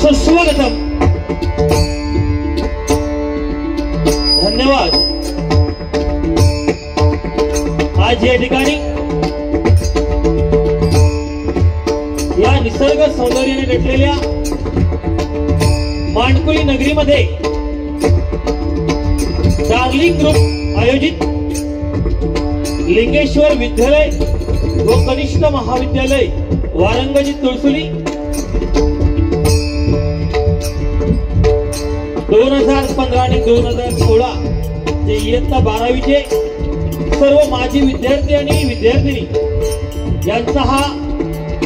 सुस्वागतम. धन्यवाद. आज या ठिकाणी या निसर्ग सौंदर्याने नटलेल्या मांडकुळी नगरीमध्ये डार्लिंग ग्रुप आयोजित लिंगेश्वर विद्यालय व कनिष्ठ महाविद्यालय वारंगजी तुळसुली 2015 आणि 2016 जे इयत्ता 12वीचे सर्व माजी विद्यार्थी आणि विद्यार्थिनी यांचा हा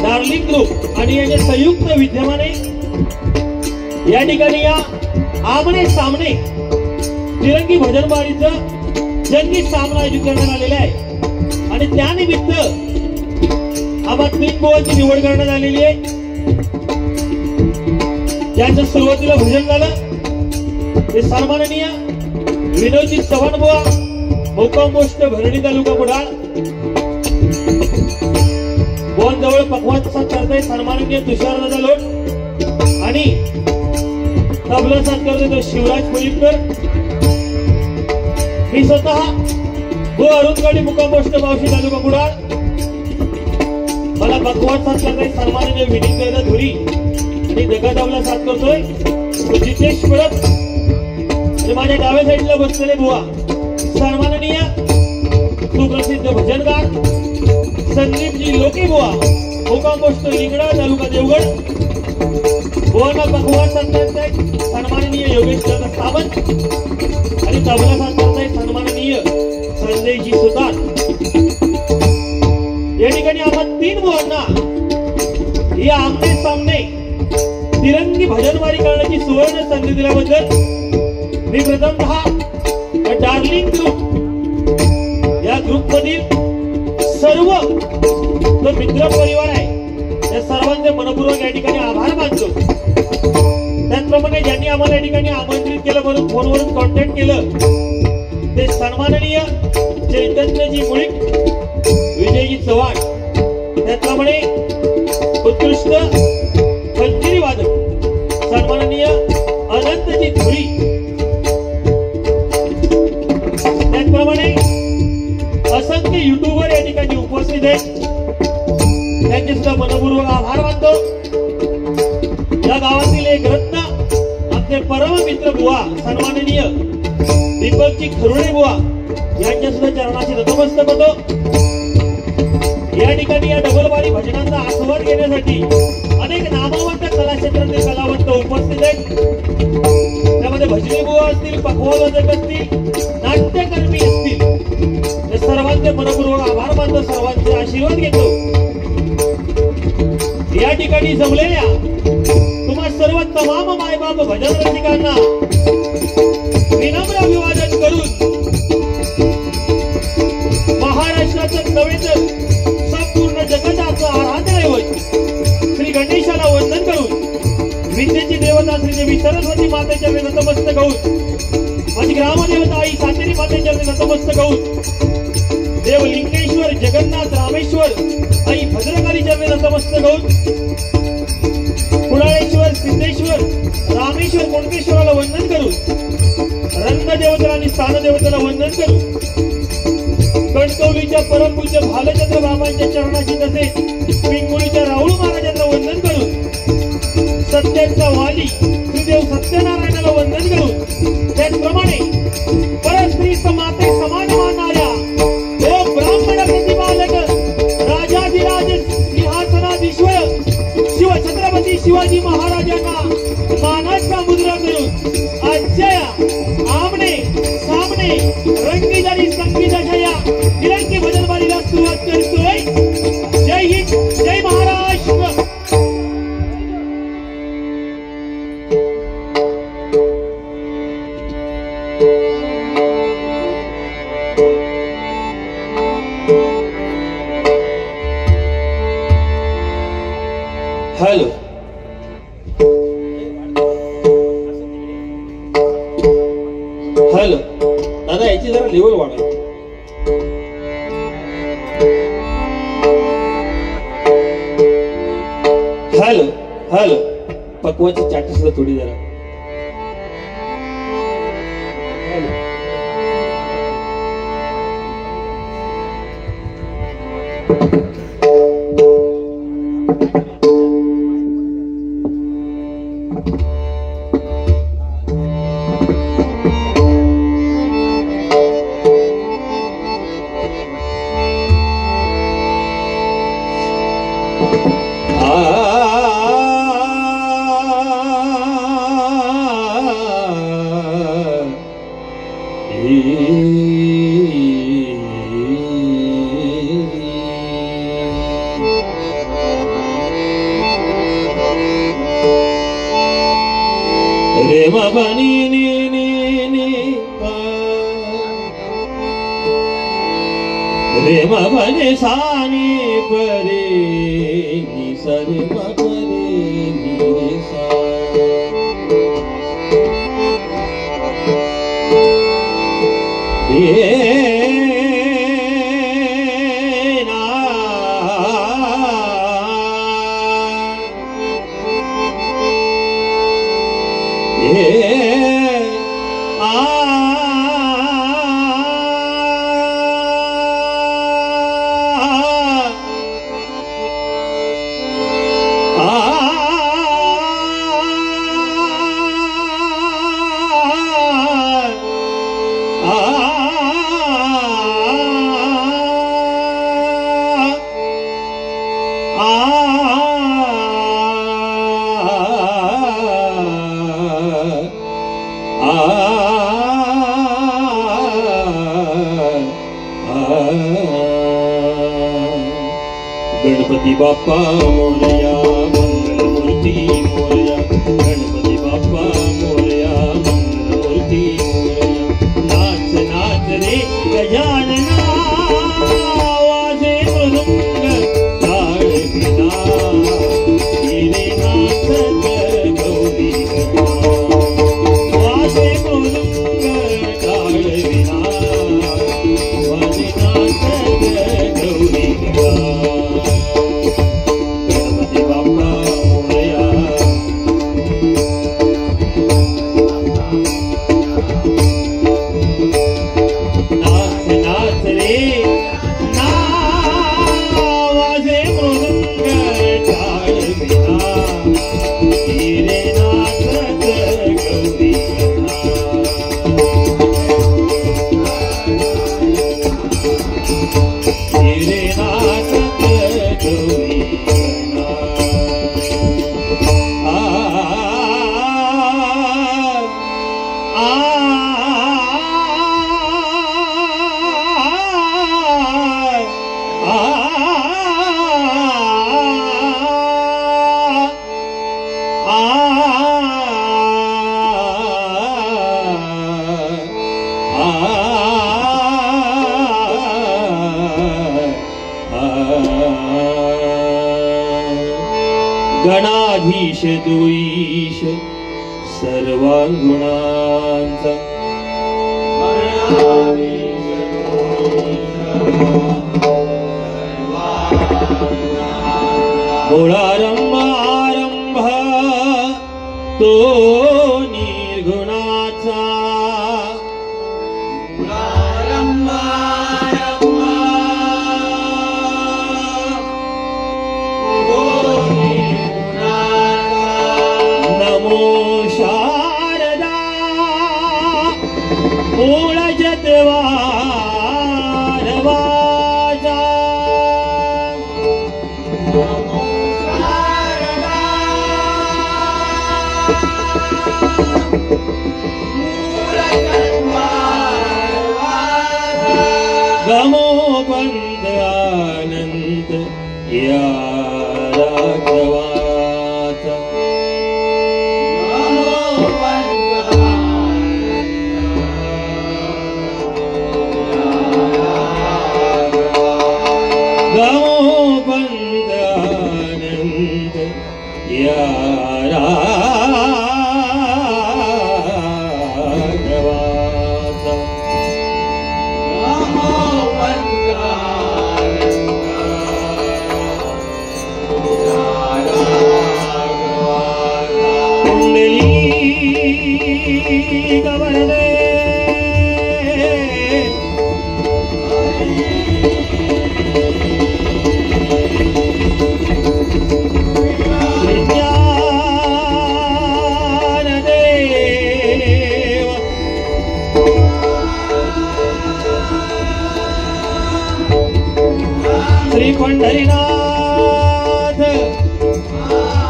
डार्लिंग ग्रुप आणि याचे संयुक्त विद्यमाने या ठिकाणी या आमने सामने तिरंगी भजनबारीचं जंगी सामना आयोजित करण्यात आलेला आहे. आणि त्यानिमित्त आम्हा 3 बुवांची निवड करण्यात आलेली आहे. ज्यांचं सुरुवातीला भजन झालं ते सन्माननीय विनोदजी चव्हाण बुवा, मुक्काम पोस्ट भरणी तालुका बुढाळ. बुवांजवळ पखवाज साथ करताय सन्माननीय तुषारदादा लोट आणि तबला साथ करतोय तो शिवराज पुलिकर. मी स्वतः बुवा अरुणगाडी मुक्काम पोस्ट मावशी तालुका बुढाळ. मला पखवाज साथ करताय सन्माननीय विनीत धुरी आणि दगा तबला साथ करतोय जितेश पडत. माझ्या डाव्या साईडला बसलेले बुवा सन्माननीय सुप्रसिद्ध भजनकार संदीपजी लोके बुवा, मुक्काम पोस्ट लिंगडा तालुका देवगड. बुवांना पखवाज साथ करताय सन्माननीय योगेश दादा सावंत आणि तबला साथ करताय सन्माननीय संजयजी सुतार. या ठिकाणी आम्हा 3 बुवांना या आमने सामने तिरंगी भजनवारी करण्याची सुवर्ण संधी दिल्याबद्दल मी प्रथमतः डार्लिंग ग्रुप या ग्रुप मधील सर्व जो मित्र परिवार आहे त्या सर्वांचे मनपूर्वक या ठिकाणी आभार मानतो. त्याचप्रमाणे ज्यांनी आम्हाला या ठिकाणी आमंत्रित केलं म्हणून फोनवरून कॉन्टॅक्ट केलं ते सन्माननीय चैतन्यजी मुळीक, विजयजी चव्हाण. त्याचप्रमाणे उत्कृष्ट खंजिरी वादक सन्माननीय अनंतजी धुरी. त्याचप्रमाणे असंख्य युट्यूबर या ठिकाणी उपस्थित आहेत. त्यांचे सुद्धा मनपूर्वक आभार मानतो. या गावातील एक रत्न आमचे परम मित्र बुवा सन्माननीय दीपकजी खरुडे बुवा यांच्या सुद्धा चरणाशी नतमस्तक होतो. या ठिकाणी या डबलबारी भजनांचा आस्वाद घेण्यासाठी अनेक नामवंत कलाक्षेत्रातील कलावंत उपस्थित आहेत. त्यामध्ये भजनी बुवा असतील, पखवाजक असतील, नाट्यकर्मी असतील. या सर्वांचे मनपूर्वक आभार मानतो, सर्वांचे आशीर्वाद घेतो. या ठिकाणी जमलेल्या तुम्हा सर्व तमाम मायबाप भजन रसिकांना विनम्र अभिवादन करून महाराष्ट्राचं नव्हे तर संपूर्ण जगताचं आराध्य दैवत श्री गणेशाला वंदन करून विद्येची देवता श्री देवी सरस्वती मातेच्या नतमस्तक होऊन माझी ग्रामदेवता आई सातेरी मातेच्या नतमस्तक होऊन देव लिंगेश्वर जगन्नाथ रामेश्वर आई भद्रकालीच्या नतमस्तक होऊन कुडाळेश्वर सिद्धेश्वर रामेश्वर कोणकेश्वराला वंदन करून रंगदेवतेला आणि स्थानदेवतेला वंदन करून कणकवलीच्या परमपूज्य भालचंद्र बाबांच्या चरणाशी तसेच पिंगुळीच्या राहुल महाराजांना वंदन करून सत्यांचा वाली श्रीदेव सत्यनारायणाला वंदन करून त्याचप्रमाणे परस्त्री समाते समान मानणाऱ्या ओ ब्राह्मण प्रतिपालक राजाधिराज सिंहासनाधीश्वर शिवछत्रपती शिवाजी महाराजांना मानाचा मुद्रा करून आजच्या आमने सामने रंगीदारी संगीताच्या या तिरंगी भजनबारीला सुरुवात करतोय. जय हिंद, जय महाराष्ट्र. हॅलो हॅलो दादा याची जरा लेवल वाढवा. हॅलो हॅलो पक्वाची चाटी सुद्धा थोडी जरा रे मबनी नी रे मबने सानी परे नी सरे मबरे नी सा गणपति बाप्पा मोरया मंगल मूर्ति मोरया गणपति बाप्पा मोरया मंगल मूर्ति मोरया नाच नाच रे गजानना वाजे मृदंग ताड़ बिना हीरे नाचत गौरी वाजे मृदंग ताड़ बिना वाजे नाचत गौरी गणाधीश दुईश सर्वांगुणांचा मूळारंभ आरंभ तो निर्गुणाचा नमो शारदा मूळ जतवार वाजा गमो बंद आनंद या राघवाचा गमो बंद आनंद या पंढरीनाथ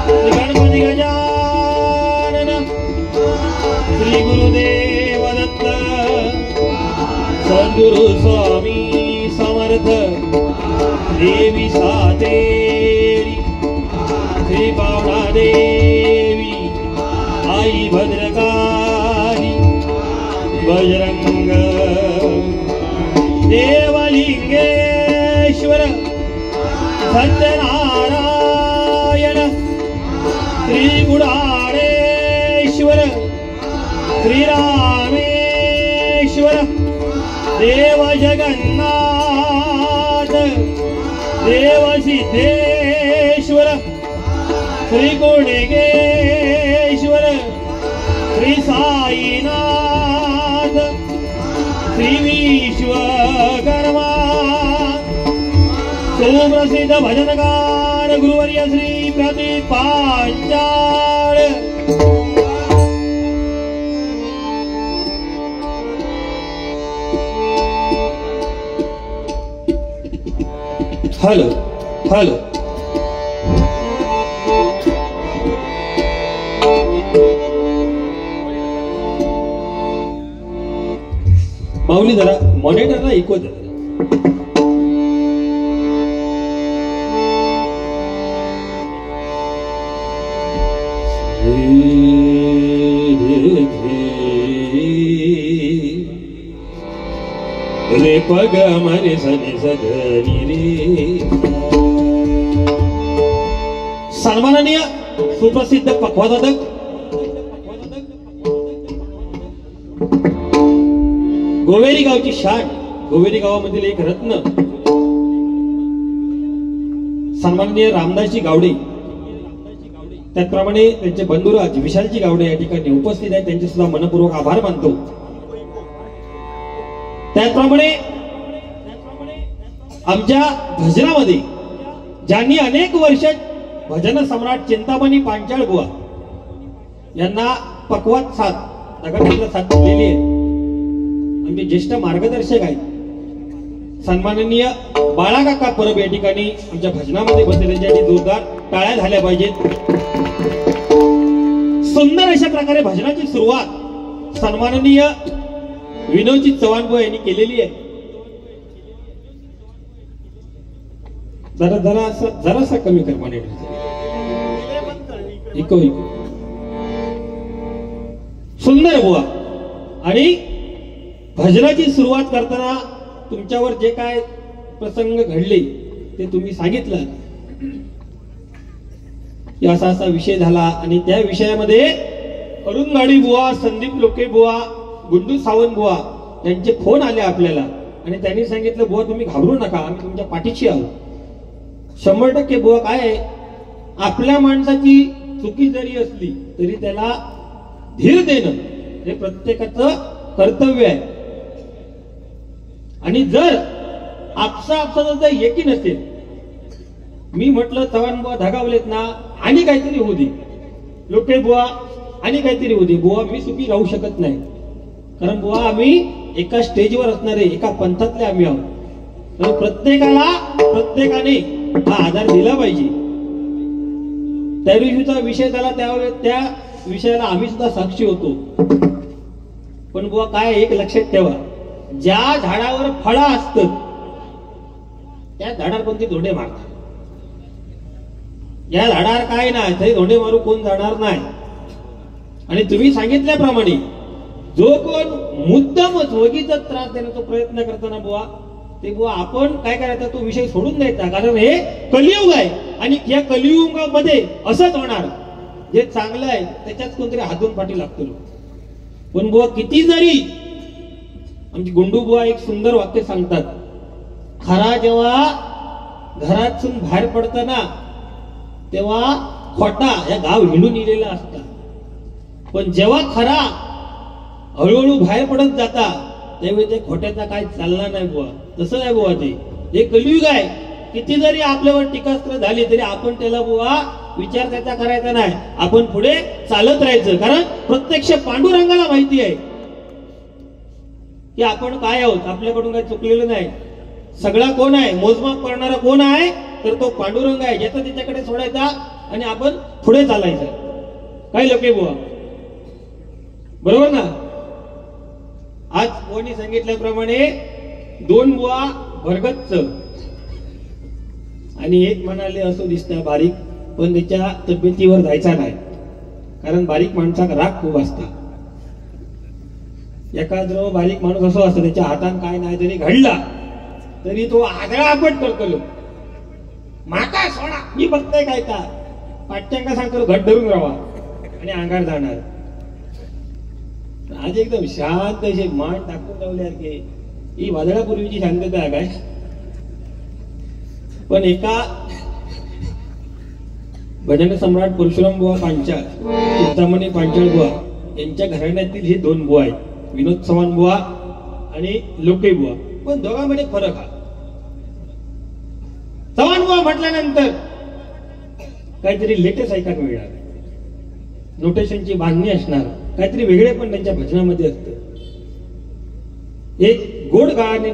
श्री गणपती गजानन श्री गुरुदेव दत्त सद्गुरु स्वामी समर्थ देवी सातेरी श्री पावना देवी आई भद्रकाली बजरंग देवलिंगेश्वर सत्यनारायण श्री गुडारेश्वर श्रीरामेश्वर देव जगन्नाथ देव सिद्धेश्वर श्री कोणेश्वर श्री साईनाथ श्री विश्वकर्मा सुप्रसिद्ध भजनकार गुरुवर्य श्री प्रदीप पांचाळ हॅलो हॅलो माऊली जरा मॉनिटरला ऐकवत रे पग मरे सने सगनी रे सन्माननीय सुप्रसिद्ध पक्वादक गोवेरी गावची शान गोवेरी गावामधील एक रत्न सन्माननीय रामदासजी गावडे त्याचप्रमाणे त्यांचे बंधुराज विशालजी गावडे या ठिकाणी उपस्थित आहेत त्यांचे सुद्धा मनपूर्वक आभार मानतो। त्याचप्रमाणे आमच्या भजनामध्ये ज्यांनी अनेक वर्ष भजन सम्राट चिंतामणी पांचाळ बुवा यांना पक्वात साथ दगडातला साथ दिलेली आहे। आमचे ज्येष्ठ मार्गदर्शक आहेत सन्माननीय बाळाकाका परब या ठिकाणी आमच्या भजनामध्ये बसले त्यांच्यासाठी जोरदार टाळ्या झाल्या पाहिजेत। सुंदर अशा प्रकारे भजनाची सुरुवात सन्माननीय विनोदजी चव्हाण बुवा यांनी केलेली आहे। जरासा कमी कर माने इको सुंदर बुवा आणि भजनाची सुरुवात करताना तुमच्यावर जे काय प्रसंग घडले ते तुम्ही सांगितलं की असा असा विषय झाला आणि त्या विषयामध्ये अरुण गाडी बुवा संदीप लोके बुवा गुंडू सावंत बुवा यांचे फोन आले आपल्याला आणि त्यांनी सांगितलं बुवा तुम्ही घाबरू नका आम्ही तुमच्या पाठीशी आहोत। 100% बुवा काय आहे आपल्या माणसाची चुकी जरी असली तरी त्याला धीर देणं हे प्रत्येकाचं कर्तव्य आहे आणि जर आपसा जर एकी नसेल मी म्हटलं चव्हाण बुवा धगावलेत ना आणि काहीतरी होऊ दे लोके बुवा आणि काहीतरी होऊ दे बुवा मी सुखी राहू शकत नाही कारण बुवा आम्ही एका स्टेजवर असणारे एका पंथातले आम्ही आहोत प्रत्येकाने हा आधार दिला पाहिजे। त्या दिवशीचा विषय झाला त्यावेळेस त्या विषयाला आम्ही सुद्धा साक्षी होतो पण बुवा काय एक लक्षात ठेवा ज्या झाडावर फळं असतात त्या झाडावर कोणती धोंडे मारतात या झाडावर काय नाही तरी धोंडे मारू कोण जाणार नाही आणि तुम्ही सांगितल्याप्रमाणे जो कोण मुद्दामच वगीचा त्रास देण्याचा प्रयत्न करताना बुवा ते बुवा आपण काय करायचं तो विषय सोडून द्यायचा कारण हे कलियुग आहे आणि या कलियुगामध्ये असंच होणार जे चांगलं आहे त्याच्याच कोणतरी हातून पाठी लागतो पण बुवा किती जरी आमची गुंडू बुवा एक सुंदर वाक्य सांगतात खरा जेव्हा घरातून बाहेर पडताना तेव्हा खोटा या गाव हिंडून इलेला असता पण जेव्हा खरा हळूहळू बाहेर पडत जाता त्यावेळी ते खोट्याचा काय चालणार नाही बुवा तसं आहे बुवा ते कलियुग आहे किती जरी आपल्यावर टीकास्त्र झाली तरी आपण त्याला बुवा विचार त्याचा करायचा नाही आपण पुढे चालत राहायचं कारण प्रत्यक्ष पांडुरंगाला माहिती आहे की आपण काय आहोत आपल्याकडून काही चुकलेलं नाही सगळा कोण आहे, मोजमाप करणारा कोण आहे, तर तो पांडुरंग आहे. ज्याचा त्याच्याकडे सोडायचा आणि आपण पुढे चालायचं. काय लोके बुवा, बरोबर ना? आज कोणी सांगितल्याप्रमाणे 2 बुवा भरगच्च आणि एक म्हणाले असो दिसतं बारीक, पण त्याच्या तब्येतीवर जायचा नाही. कारण बारीक माणसाक राग खूप असता. एखादा बारीक माणूस असो असतो, त्याच्या हातात काय नाही जरी घडला तरी तो आदळा आपट करतो. माका सोडा, मी बघताय काय का पाठ्यांका सांगतो घट धरून राहा आणि अंगार जाणार. आज एकदम शांत असे मान टाकून लावल्यासारखे ही वादळापूर्वीची शांतता आहे काय. पण एका भजन सम्राट परशुराम बुवा पांचाळ, चिंतामणी पांचाळ बुवा यांच्या घराण्यातील हे 2 बुवा आहेत, विनोद चव्हाण बुवा आणि लोके बुवा. पण दोघांमध्ये फरक आहे. चव्हाण बुवा म्हटल्यानंतर काहीतरी लेटेस्ट ऐकायला मिळणार, नोटेशनची बांधणी असणार, काहीतरी वेगळे पण त्यांच्या भजनामध्ये असतं. एक गोड गाणे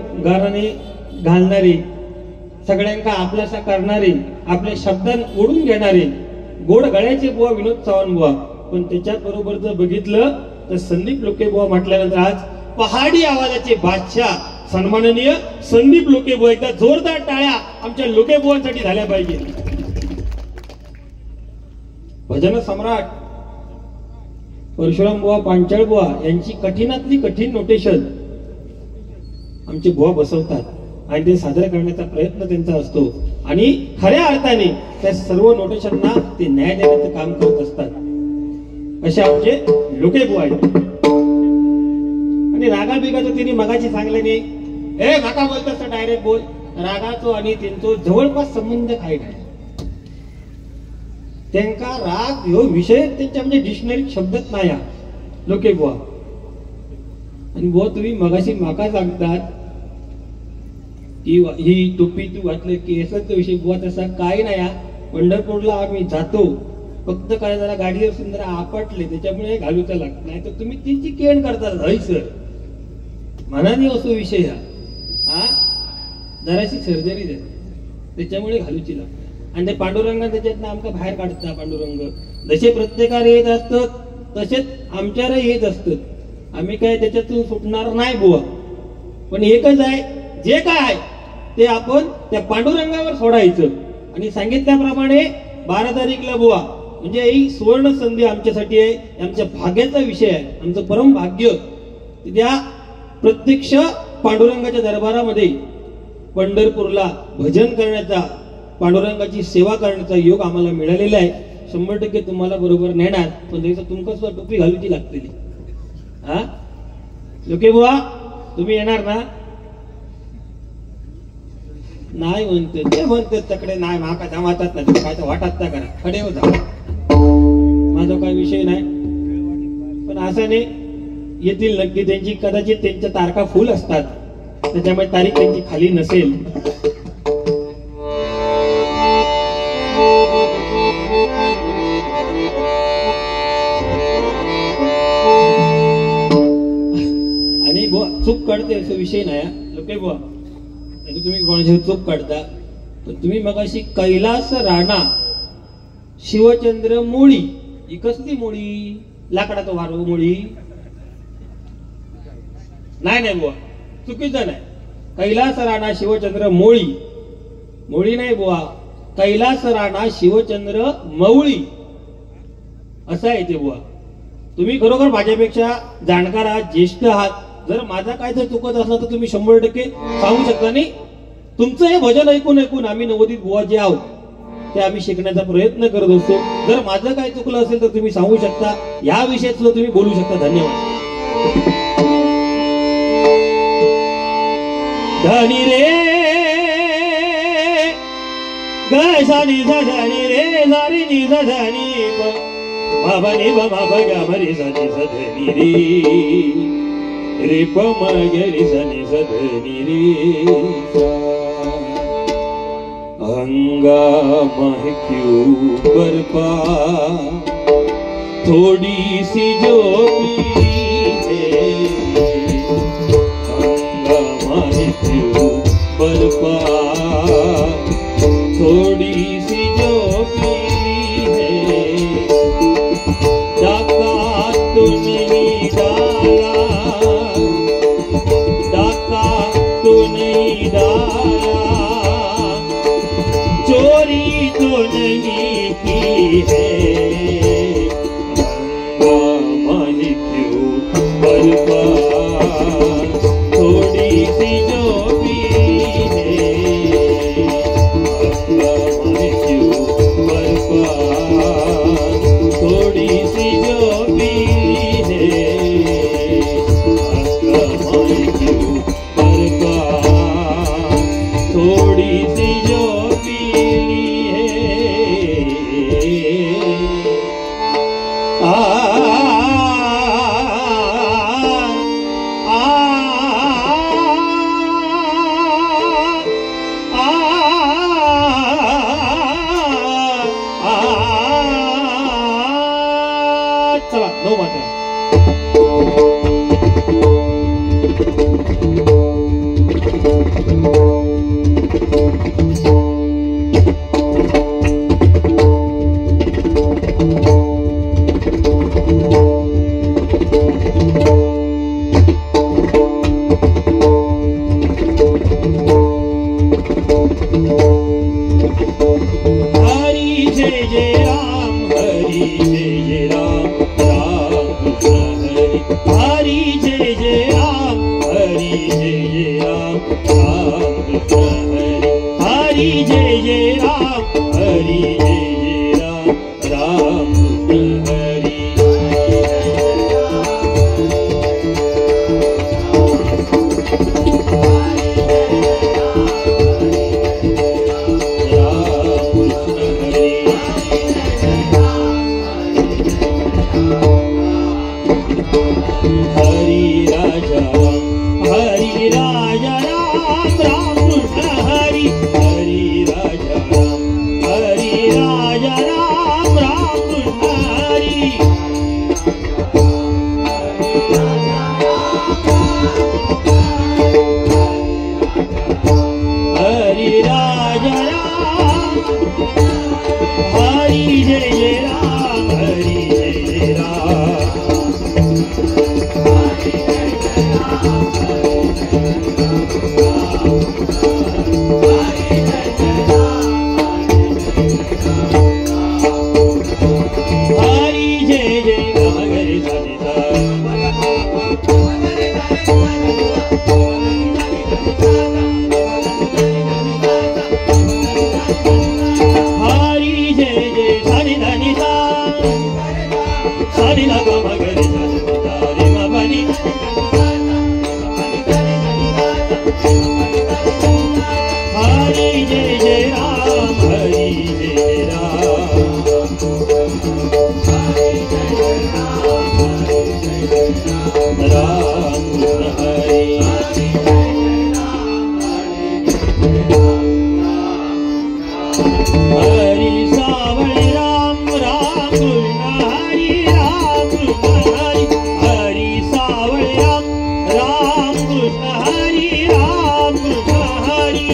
घालणारे, सगळ्यांका आपलासा करणारे, आपल्या शब्दांत ओढून घेणारे गोड गळ्याचे बुवा विनोद चव्हाण बुवा. पण त्याच्याच बरोबर जर बघितलं तर संदीप लोके बुवा म्हटल्यानंतर आज पहाडी आवाजाचे बादशाह सन्माननीय संदीप लोके बुवा. एकदा जोरदार टाळ्या आमच्या लोके बुवांसाठी झाल्या पाहिजे. भजन सम्राट परशुराम बुवा पांचाळ बुवा यांची कठीणातली कठीण नोटेशन आमचे बुवा बसवतात आणि ते सादर करण्याचा प्रयत्न त्यांचा असतो. आणि खऱ्या अर्थाने त्या सर्व नोटेशनना ते न्याय देण्याचं काम करत असतात. असे आमचे लोके बुवा आहेत. आणि रागा बिगाचं तिने मगाची सांगल्याने हे माका बोलत डायरेक्ट बोल, रागाचो आणि त्यांचो जवळपास संबंध काय नाही. त्यांका राग ह्यो विषय त्यांच्या म्हणजे डिक्शनरी शब्दच नाही लोके बुवा. आणि बुवा तुम्ही मगाशी माका सांगतात की ही टोपी तू घातलं की याचा विषय बुवा तसा काय नाही. पंढरपूरला आम्ही जातो, फक्त काय जरा गाडीवर सुंदर आपटले त्याच्यामुळे घालूचा लागत नाही, तर तुम्ही तिची केण करता हय सर मनाने असो विषय हा जराशी सर्जरी देत त्याच्यामुळे घालूची लागते. आणि ते पांडुरंग त्याच्यातनं आमका बाहेर काढता. पांडुरंग जसे प्रत्येकाला येत असतात तसेच आमच्याला येत असतात. आम्ही काय त्याच्यातून सुटणार नाही बुवा. पण एकच आहे, जे काय आहे ते आपण त्या पांडुरंगावर सोडायचं. आणि सांगितल्याप्रमाणे 12 तारीखला बुवा म्हणजे ही सुवर्ण संधी आमच्यासाठी आहे, आमच्या भाग्याचा विषय आहे, आमचं परम भाग्य. त्या प्रत्यक्ष पांडुरंगाच्या दरबारामध्ये पंढरपूरला भजन करण्याचा, पांडुरंगाची सेवा करण्याचा योग आम्हाला मिळालेला आहे. 100% तुम्हाला बरोबर नेणार, पण त्याचं तुमका सुद्धा टोपी घालूची लागते. हा लोके बुवा तुम्ही येणार ना? नाही म्हणते ते म्हणतात तकडे नाही माका जमातात ना, काय तर वाटत ना करा खडे हो जा, माझा काही विषय नाही. पण असं नाही, येतील नक्की. त्यांची कदाचित त्यांच्या तारखा फुल असतात, त्याच्यामुळे तारीख त्यांची खाली नसेल. आणि बुवा चूक काढते असं विषय नाही लोके बुवा. तुम्ही कोणाची चूक काढता, पण तुम्ही मगाशी कैलास राणा शिवचंद्र मोळी, ही कसली मोळी? लाकडाचं वारो मोळी नाही. नाही बुवा चुकीचं नाही. कैलास राणा शिवचंद्र मोळी, मोळी नाही बुवा, कैलास राणा शिवचंद्र मवळी असं आहे ते बुवा. तुम्ही खरोखर माझ्यापेक्षा जाणकार आहात, ज्येष्ठ आहात. जर माझा काय जर चुकत असला तर तुम्ही 100% सांगू शकता. नाही तुमचं हे भजन ऐकून ऐकून आम्ही नवोदित बुवा जे आहोत ते आम्ही शिकण्याचा प्रयत्न करत असतो. जर माझं काय चुकलं असेल तर तुम्ही सांगू शकता, या विषयात सुद्धा तुम्ही बोलू शकता. धन्यवाद. धनी रे गसानी धनी रे नारी नि धनी बाबा नि बाबा गा मरी सनी सधनी रे रे प म गरी सनी सधनी रे हंगामा है क्यों बरपा थोड़ी सी जो हंगामा है क्यों बरपा नहीं डाला, डाका तो नहीं डाला, चोरी तो नहीं की है, माही क्यों बर्बाद थोड़ी सी जो भी है, माही क्यों बर्बाद थोड़ी सी जो भी है, माही क्यों बर्बाद थोड़ी सी जो भी है। चला नो मात्र हरि जय जय राम, हरि जय जय राम, राम कृष्ण हरि, हरि जय जय राम, हरि जय जय राम, राम कृष्ण हरि, हरि जय जय राम, हरि जय जय राम, राम कृष्ण हरि। हरि राजा राम, राम कृष्ण हरि, हरि राजा राम, राम कृष्ण हरि। हरि राजा राम, हरि जय जय राम, हरि जय जय राम, हरि जय जय राम, हरि सनिधा, हरि जय जय सनिधा निधा, सनिधा गम हरि सनिधा रे म बनि, हरि जय जय राम, हरि जय जय राम, राम कृष्ण हरि। हरि सावळे राम, राम कृष्ण हरि, राम कृष्ण हरि, हरि सावळे राम, राम कृष्ण हरि, राम कृष्ण हरि।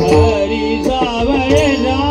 हरि सावळे राम,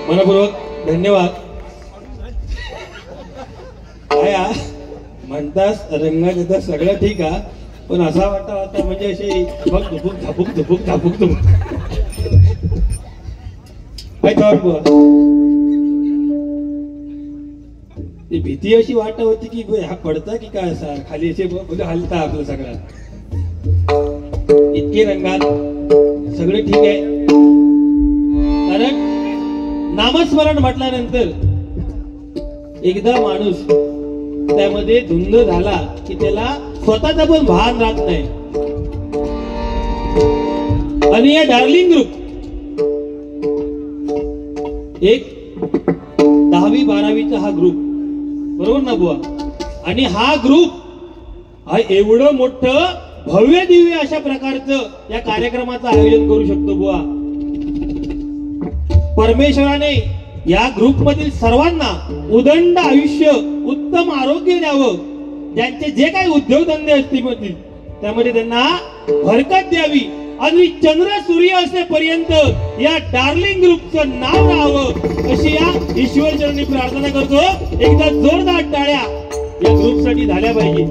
मनपूर्वक धन्यवाद. काय म्हणतास रंगात येतात सगळं ठीक आहे, पण असा वाटतं आता म्हणजे असे धुपूक झापूक धुपूक झापूक धुपूक ती भीती अशी वाटत होती की हा पडता की काय असा खाली असे बोल हलता आपलं सगळं इतके रंगात सगळं ठीक आहे. कारण नामस्मरण म्हटल्यानंतर एकदा माणूस त्यामध्ये धुंद झाला की त्याला स्वतःचा पण भान राहत नाही. आणि या डार्लिंग ग्रुप एक 10वी 12वीचा हा ग्रुप बरोबर ना बुवा. आणि हा ग्रुप हा एवढं मोठं भव्य दिव्य अशा प्रकारचं या कार्यक्रमाचं आयोजन करू शकतो बुवा. परमेश्वराने या ग्रुप मधील सर्वांना उदंड आयुष्य उत्तम आरोग्य द्यावं. ज्यांचे जे काही उद्योगधंदे असतील त्यामध्ये त्यांना भरकत द्यावी आणि चंद्र सूर्य असेपर्यंत या डार्लिंग ग्रुपचं नाव राहावं अशी या ईश्वर चरणी प्रार्थना करतो. एकदा जोरदार टाळ्या या ग्रुपसाठी झाल्या पाहिजे.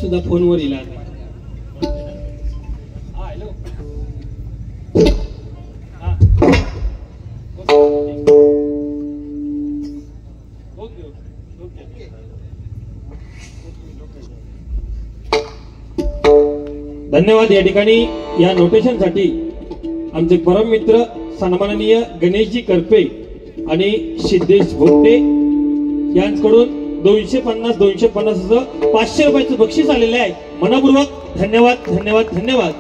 सुद्धा फोनवर इला धन्यवाद. या ठिकाणी या नोटेशन साठी आमचे परम मित्र सन्माननीय गणेशजी करपे आणि सिद्धेश भोगटे यांच्याकडून 250 असं 500 रुपयाचं बक्षीस आलेलं आहे. मनपूर्वक धन्यवाद धन्यवाद धन्यवाद.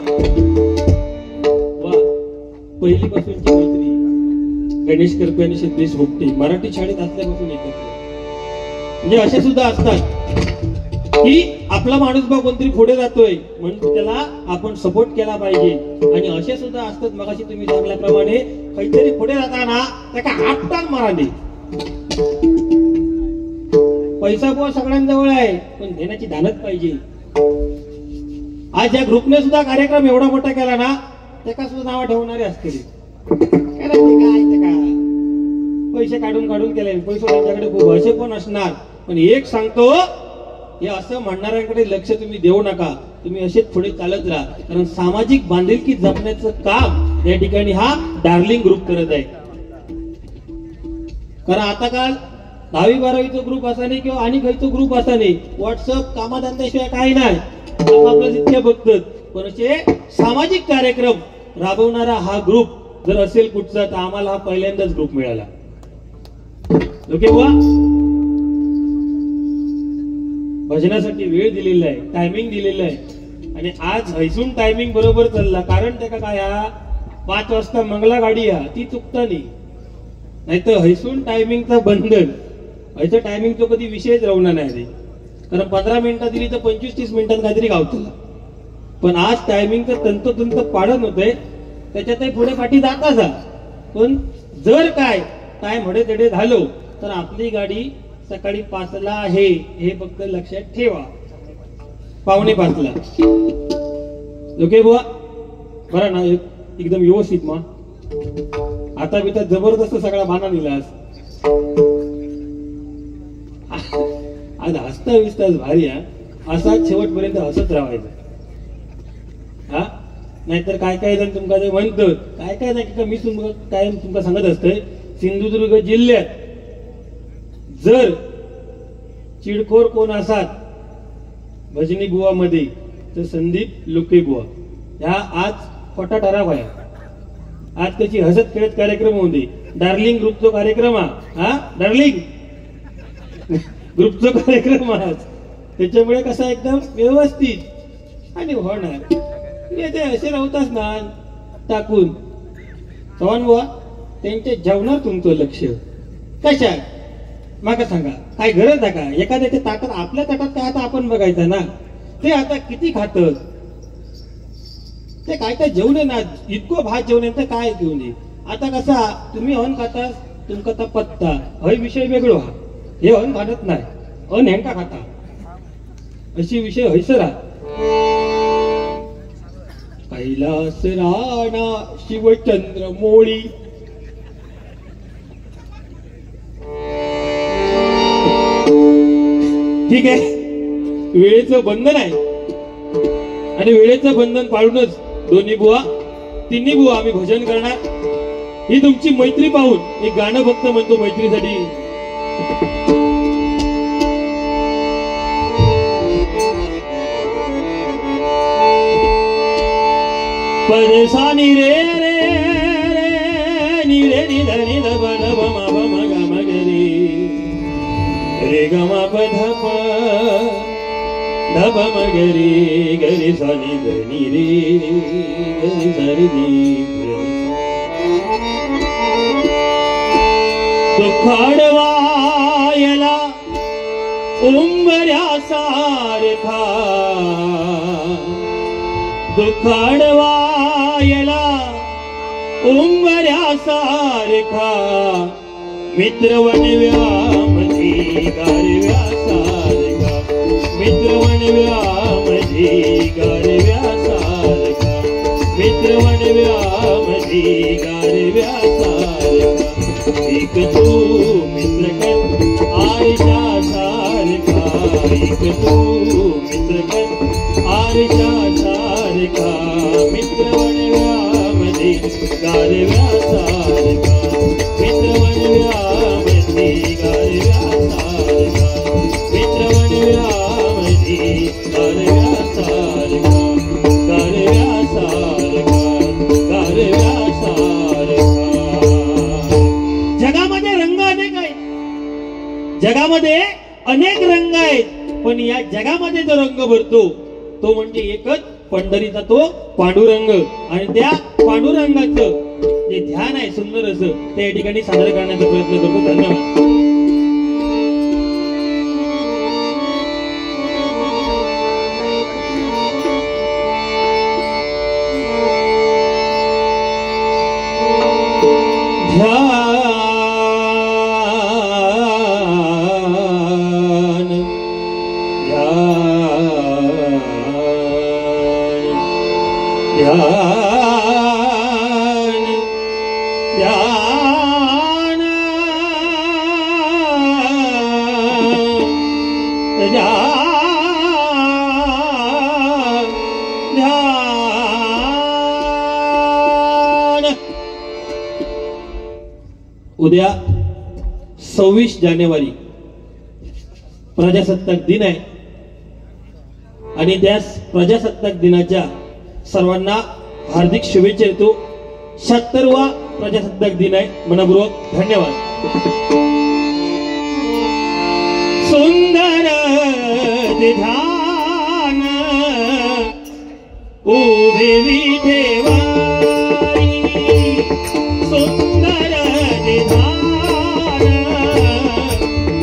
पहिलीपासूनची मैत्री गणेश करपे आणि सिद्धेश भोगटे मराठी शाळेत असल्यापासून एकत्र. म्हणजे असे सुद्धा असतात की आपला माणूस बा कोणतरी पुढे जातोय म्हणून त्याला आपण सपोर्ट केला पाहिजे. आणि असे सुद्धा असतात मगाशी तुम्ही सांगल्याप्रमाणे काहीतरी पुढे जाताना त्याला हापटान माराने. पैसा बुवा सगळ्यांजवळ आहे पण देण्याची धानत पाहिजे. आज या ग्रुपने सुद्धा कार्यक्रम एवढा मोठा केला ना त्याका सुद्धा नाव ठेवणारे असतील. पैसे काढून काढून केले पैसे त्यांच्याकडे खूप असे पण असणार. पण एक सांगतो हे असं म्हणणाऱ्यांकडे लक्ष तुम्ही देऊ नका. तुम्ही असेच पुढे चालत राहा. कारण सामाजिक बांधिलकी जपण्याचं काम या ठिकाणी हा डार्लिंग ग्रुप करत आहे. कारण आता काल 10वी 12वीचा ग्रुप असा नाही किंवा आणि खायचा ग्रुप असा नाही. व्हॉट्सअप कामाधंद्याशिवाय काही नाही. आपलं तिथे बघतात. पण असे सामाजिक कार्यक्रम राबवणारा हा ग्रुप जर असेल कुठचा तर आम्हाला हा पहिल्यांदाच ग्रुप मिळाला. ओके बुवा. भजनासाठी वेळ दिलेला आहे टायमिंग दिलेला आहे आणि आज हैसून टायमिंग बरोबर चालला. कारण त्या काय 5 वाजता मंगला गाडी ती चुकता नाही तर हैसून टायमिंगचा बंधन ह्याचं टायमिंगचा कधी विषयच राहणार नाही. कारण 15 मिनिटं दिली तर 25-30 मिनिटात काहीतरी गावतं. पण आज टायमिंगचं तंतोतंत पाडत होते त्याच्यातही पुढे पाठी जाता. पण जर काय टाइम हडे तडे झालो तर आपली गाडी सकाळी 5ला आहे हे फक्त लक्षात ठेवा. 4:45ला. ओके बुवा. बरं ना एकदम व्यवस्थित मा. आता बी तर जबरदस्त सगळा बाणा दिलास. आज हसता विसताच भारी असा शेवटपर्यंत हसत राहायचं. नाहीतर काय काय जण तुमका जे म्हणतात काय काय नाही का मी तुमका काय तुमका सांगत असतंय सिंधुदुर्ग जिल्ह्यात जर चिडखोर कोण असात भजनी बुवा मध्ये तर संदीप लोके बुवा ह्या आज खोटा ठराव आहे. आज त्याची हसत खेळत कार्यक्रम होऊ दे. डार्लिंग ग्रुपचा कार्यक्रम हा डार्लिंग ग्रुपचा कार्यक्रम आज त्याच्यामुळे कसा एकदम व्यवस्थित आणि होणार ते असे राहताच ना टाकून चव्हाण बुवा त्यांच्या जेवणावर तुमचं लक्ष कशा माका सांगा काय गरज आहे का एखाद्याच्या ताटात आपल्या ताटात काय आता आपण बघायचं ना ते आता किती खात ते काय काय जेवण ना इतकं भात जेवण तर काय घेऊन ये. आता कसा तुम्ही अन्न खाता तुमका तर पत्ता हय विषय वेगळो हा हे अन्न खात नाही अन्न हेंका खाता अशी विषय हैसरा कैलास राणा शिवचंद्र मोळी ठीक आहे. वेळेचं बंधन आहे आणि वेळेचं बंधन पाळूनच दोन्ही बुवा तिन्ही बुवा आम्ही भजन करणार. ही तुमची मैत्री पाहून एक गाणं फक्त म्हणतो मैत्रीसाठी. परेशानी रे रे रे नी रे नी ध नी ध ब ध ब म ब म ग म ग रे ग म प ध प ध ब म ग रे ग रे सा नी ध नी रे ग रे सा रे नी. दुखाडवायला उंबऱ्या सारखा दुखाडवायला उंबऱ्या सारखा मित्रवणव्या मधी गारव्या सारखा मित्रवणव्या मधी गारव्या सारखा मित्रवणव्या मधी गारव्या सारखा एक तू मित्रकन आरशा सारखा एक तू मित्रकन आरशा सारखा मित्रवणव्या मध्ये गारव्या सारखा मित्रवणव्या मध्ये गारव्या सारखा मित्रवणव्या मध्ये गारव्या सारखा गारव्या सारखा गारव्या सारखा. जगामध्ये रंग अनेक आहेत जगामध्ये अनेक रंग आहेत पण या जगामध्ये जो रंग भरतो तो म्हणजे एकच पंढरीचा तो पांडुरंग आणि त्या पांडुरंगाचं जे ध्यान आहे सुंदर असं त्या ठिकाणी सादर करण्याचा प्रयत्न करतो. धन्यवाद. उद्या 26 जानेवारी प्रजासत्ताक दिन आहे आणि त्या प्रजासत्ताक दिनाच्या सर्वांना हार्दिक शुभेच्छा देतो. 76वा प्रजासत्ताक दिन आहे. मनपूर्वक धन्यवाद. सुंदर ध्यान उभे विठेवा सुंदर ध्यान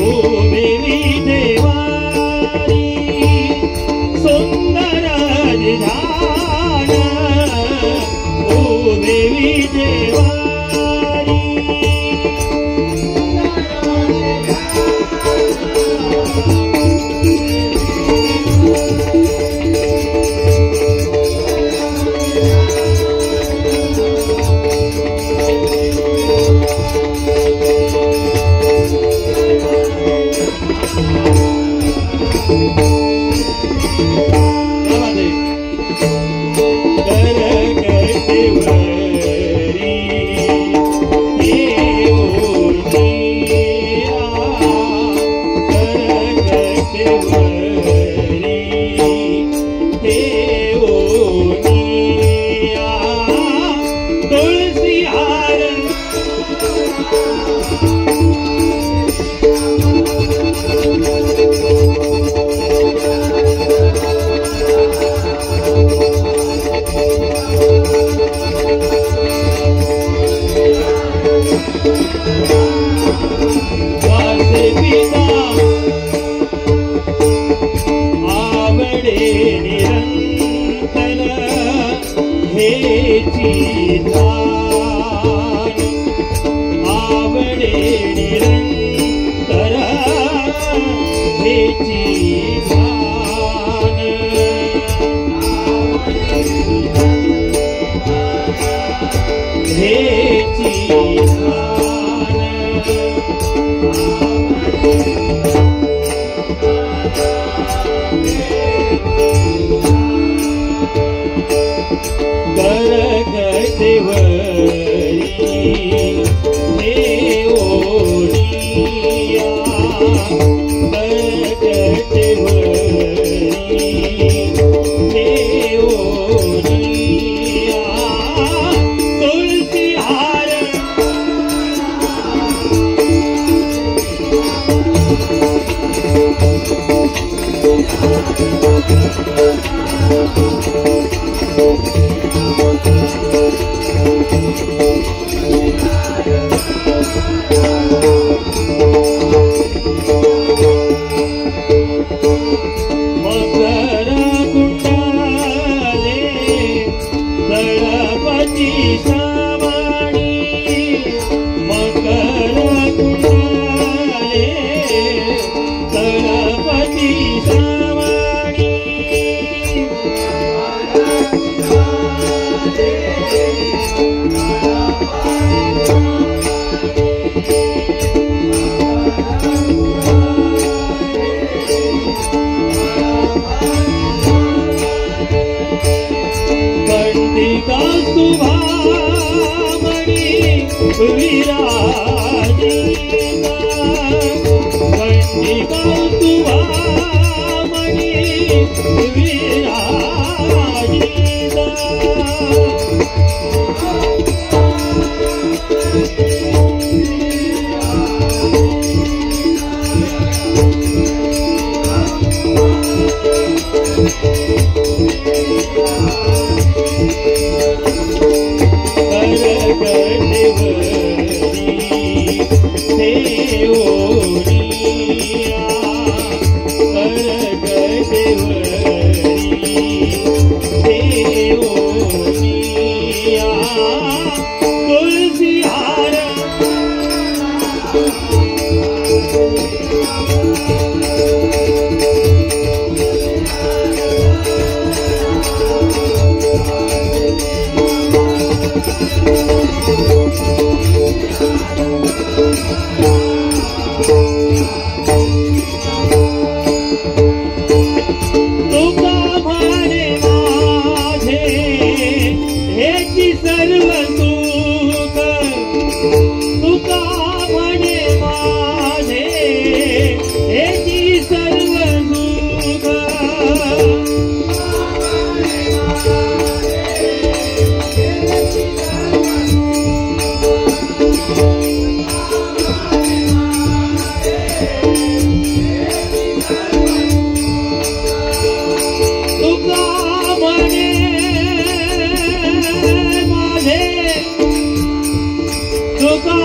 उभे विठेवारी सुंदर ध्यान उभे विठेवारी क्या बात है. हेची ध्यान आवडे निरंतर हेची ध्यान हेची ध्यान करगदेवरी हे ओढिया करगदेवरी हे ओढिया तुलसी हार मकर कुंडले दळपती सावणी मकर कुंडले दळपती सावणी कंडिका शुभामणी विराजिता कंडिका शुभामणी विराजिता तुलसी हार तुका म्हणे माझे हेची सर्व सुख तुका म्हणे माझे हेची सर्व सुख तुका म्हणे माझे तुका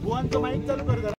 बुवांचं माईक चालू कर.